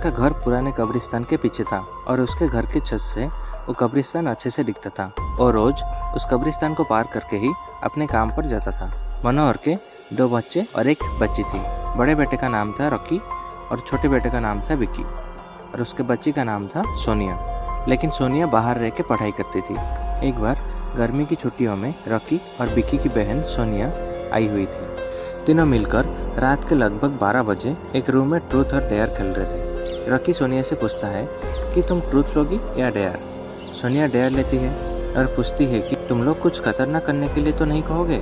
का घर पुराने कब्रिस्तान के पीछे था और उसके घर के छत से वो कब्रिस्तान अच्छे से दिखता था और रोज उस कब्रिस्तान को पार करके ही अपने काम पर जाता था। मनोहर के 2 बच्चे और एक बच्ची थी। बड़े बेटे का नाम था रॉकी और छोटे बेटे का नाम था विक्की और उसके बच्ची का नाम था सोनिया। लेकिन सोनिया बाहर रह के पढ़ाई करती थी। एक बार गर्मी की छुट्टियों में रॉकी और विक्की की बहन सोनिया आई हुई थी। तीनों मिलकर रात के लगभग 12 बजे एक रूम में ट्रूथ और डेयर खेल रहे थे। रॉकी सोनिया से पूछता है कि तुम ट्रूथ लोगी या डेयर। सोनिया डेयर लेती है और पूछती है कि तुम लोग कुछ खतरनाक करने के लिए तो नहीं कहोगे।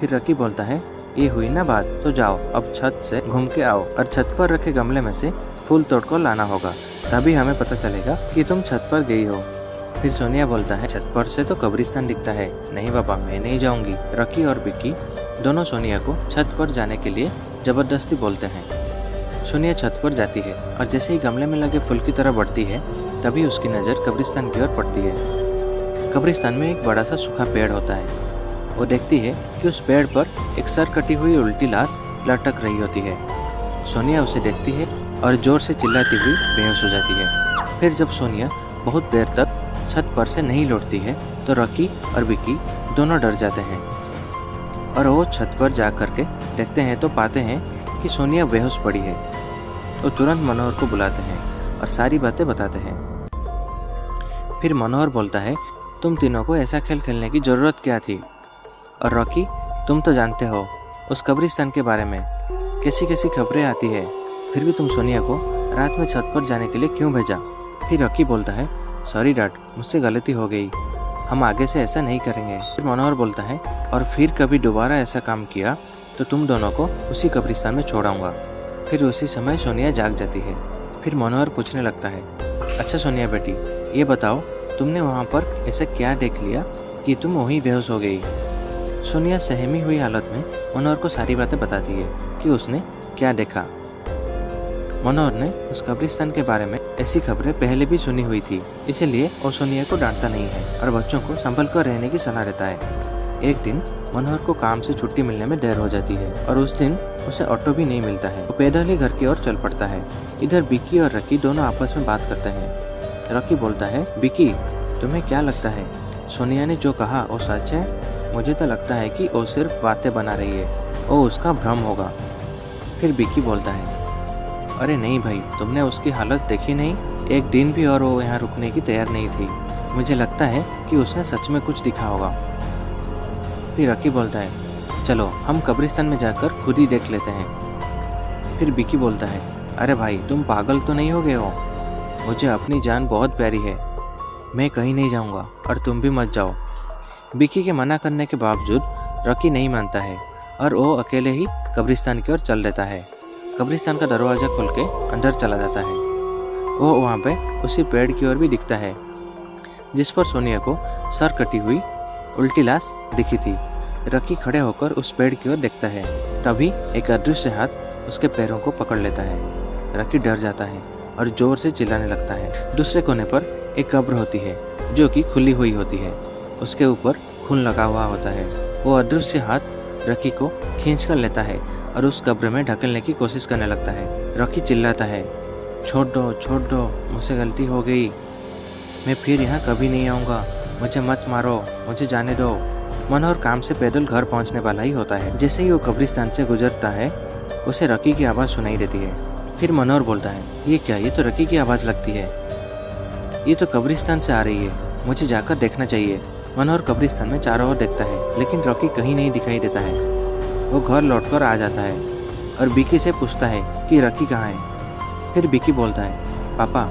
फिर रॉकी बोलता है ये हुई ना बात, तो जाओ अब छत से घूम के आओ और छत पर रखे गमले में से फूल तोड़ कर लाना होगा, तभी हमें पता चलेगा कि तुम छत पर गई हो। फिर सोनिया बोलता है छत पर से तो कब्रिस्तान दिखता है। नहीं बाबा, मैं नहीं जाऊंगी। रॉकी और विक्की दोनों सोनिया को छत पर जाने के लिए जबरदस्ती बोलते हैं। सोनिया छत पर जाती है और जैसे ही गमले में लगे फूल की तरह बढ़ती है तभी उसकी नज़र कब्रिस्तान की ओर पड़ती है। कब्रिस्तान में एक बड़ा सा सूखा पेड़ होता है। वो देखती है कि उस पेड़ पर एक सर कटी हुई उल्टी लाश लटक रही होती है। सोनिया उसे देखती है और जोर से चिल्लाती हुई बेहोश हो जाती है। फिर जब सोनिया बहुत देर तक छत पर से नहीं लौटती है तो रॉकी और विक्की दोनों डर जाते हैं और वो छत पर जा करके देखते हैं तो पाते हैं कि सोनिया बेहोश पड़ी है। तो तुरंत मनोहर को बुलाते हैं और सारी बातें बताते हैं। फिर मनोहर बोलता है तुम तीनों को ऐसा खेल खेलने की ज़रूरत क्या थी। और रॉकी, तुम तो जानते हो उस कब्रिस्तान के बारे में कैसी कैसी खबरें आती है, फिर भी तुम सोनिया को रात में छत पर जाने के लिए क्यों भेजा। फिर रॉकी बोलता है सॉरी डैड, मुझसे गलती हो गई, हम आगे से ऐसा नहीं करेंगे। फिर मनोहर बोलता है और फिर कभी दोबारा ऐसा काम किया तो तुम दोनों को उसी कब्रिस्तान में छोड़ाऊंगा। फिर उसी समय सोनिया जाग जाती है। फिर मनोहर पूछने लगता है अच्छा सोनिया बेटी, ये बताओ तुमने वहाँ पर ऐसा क्या देख लिया कि तुम वहीं बेहोश हो गई। सोनिया सहमी हुई हालत में मनोहर को सारी बातें बताती है कि उसने क्या देखा। मनोहर ने उस कब्रिस्तान के बारे में ऐसी खबरें पहले भी सुनी हुई थी, इसलिए वो सोनिया को डांटता नहीं है और बच्चों को संभल कर रहने की सलाह देता है। एक दिन मनोहर को काम से छुट्टी मिलने में देर हो जाती है और उस दिन उसे ऑटो भी नहीं मिलता है। वो पैदल ही घर की ओर चल पड़ता है। इधर विक्की और रॉकी दोनों आपस में बात करते हैं। रॉकी बोलता है विक्की, तुम्हें क्या लगता है सोनिया ने जो कहा वो सच है? मुझे तो लगता है कि वो सिर्फ बातें बना रही है, वो उसका भ्रम होगा। फिर विक्की बोलता है अरे नहीं भाई, तुमने उसकी हालत देखी नहीं, एक दिन भी और वो यहाँ रुकने की तैयार नहीं थी। मुझे लगता है कि उसने सच में कुछ दिखा होगा। फिर रॉकी बोलता है चलो हम कब्रिस्तान में जाकर खुद ही देख लेते हैं। फिर विक्की बोलता है अरे भाई, तुम पागल तो नहीं हो गए हो? मुझे अपनी जान बहुत प्यारी है, मैं कहीं नहीं जाऊँगा और तुम भी मत जाओ। विक्की के मना करने के बावजूद रॉकी नहीं मानता है और वो अकेले ही कब्रिस्तान की ओर चल देता है। कब्रिस्तान का दरवाज़ा खोल के अंदर चला जाता है। वो वहाँ पे उसी पेड़ की ओर भी दिखता है जिस पर सोनिया को सर कटी हुई उल्टी लाश दिखी थी। रॉकी खड़े होकर उस पेड़ की ओर देखता है, तभी एक अदृश्य हाथ उसके पैरों को पकड़ लेता है। रॉकी डर जाता है और जोर से चिल्लाने लगता है। दूसरे कोने पर एक कब्र होती है जो कि खुली हुई होती है, उसके ऊपर खून लगा हुआ होता है। वो अदृश्य हाथ रॉकी को खींच कर लेता है और उस कब्र में ढकेलने की कोशिश करने लगता है। रॉकी चिल्लाता है छोड़ दो, मुझसे गलती हो गई, मैं फिर यहाँ कभी नहीं आऊँगा, मुझे मत मारो, मुझे जाने दो। मनोहर काम से पैदल घर पहुँचने वाला ही होता है। जैसे ही वो कब्रिस्तान से गुजरता है उसे रॉकी की आवाज़ सुनाई देती है। फिर मनोहर बोलता है ये क्या, ये तो रॉकी की आवाज़ लगती है, ये तो कब्रिस्तान से आ रही है, मुझे जाकर देखना चाहिए। मनोहर कब्रिस्तान में चारों ओर देखता है लेकिन रॉकी कहीं नहीं दिखाई देता है। वो घर लौटकर आ जाता है और विक्की से पूछता है कि रॉकी कहाँ है। फिर विक्की बोलता है पापा,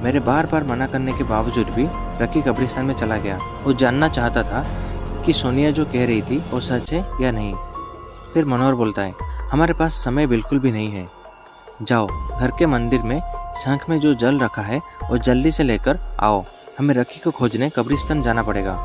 मेरे बार बार मना करने के बावजूद भी रॉकी कब्रिस्तान में चला गया। वो जानना चाहता था कि सोनिया जो कह रही थी वो सच है या नहीं। फिर मनोहर बोलता है हमारे पास समय बिल्कुल भी नहीं है, जाओ घर के मंदिर में शंख में जो जल रखा है वो जल्दी से लेकर आओ, हमें रॉकी को खोजने कब्रिस्तान जाना पड़ेगा।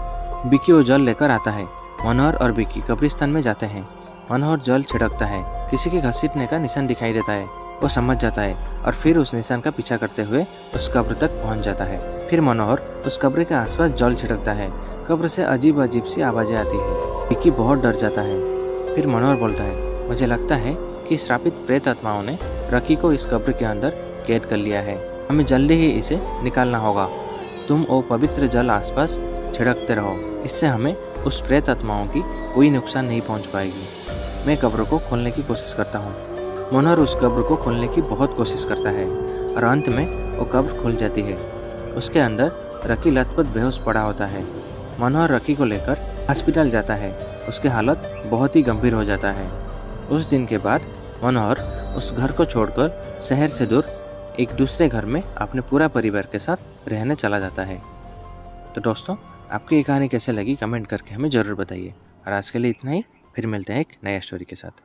विक्की वो जल लेकर आता है। मनोहर और विक्की कब्रिस्तान में जाते हैं। मनोहर जल छिड़कता है, किसी के घसीटने का निशान दिखाई देता है। वो समझ जाता है और फिर उस निशान का पीछा करते हुए उस कब्र तक पहुंच जाता है। फिर मनोहर उस कब्र के आसपास जल छिड़कता है। कब्र से अजीब अजीब सी आवाजें आती है। विक्की बहुत डर जाता है। फिर मनोहर बोलता है मुझे लगता है कि श्रापित प्रेत आत्माओं ने रॉकी को इस कब्र के अंदर कैद कर लिया है। हमें जल्दी ही इसे निकालना होगा। तुम वो पवित्र जल आसपास छिड़कते रहो, इससे हमें उस प्रेत आत्माओं की कोई नुकसान नहीं पहुंच पाएगी। मैं कब्र को खोलने की कोशिश करता हूँ। मनोहर उस कब्र को खोलने की बहुत कोशिश करता है और अंत में वो कब्र खुल जाती है। उसके अंदर रकी लथपथ बेहोश पड़ा होता है। मनोहर रकी को लेकर हॉस्पिटल जाता है। उसकी हालत बहुत ही गंभीर हो जाता है। उस दिन के बाद मनोहर उस घर को छोड़कर शहर से दूर एक दूसरे घर में अपने पूरा परिवार के साथ रहने चला जाता है। तो दोस्तों, आपको ये कहानी कैसे लगी कमेंट करके हमें ज़रूर बताइए। और आज के लिए इतना ही, फिर मिलते हैं एक नया स्टोरी के साथ।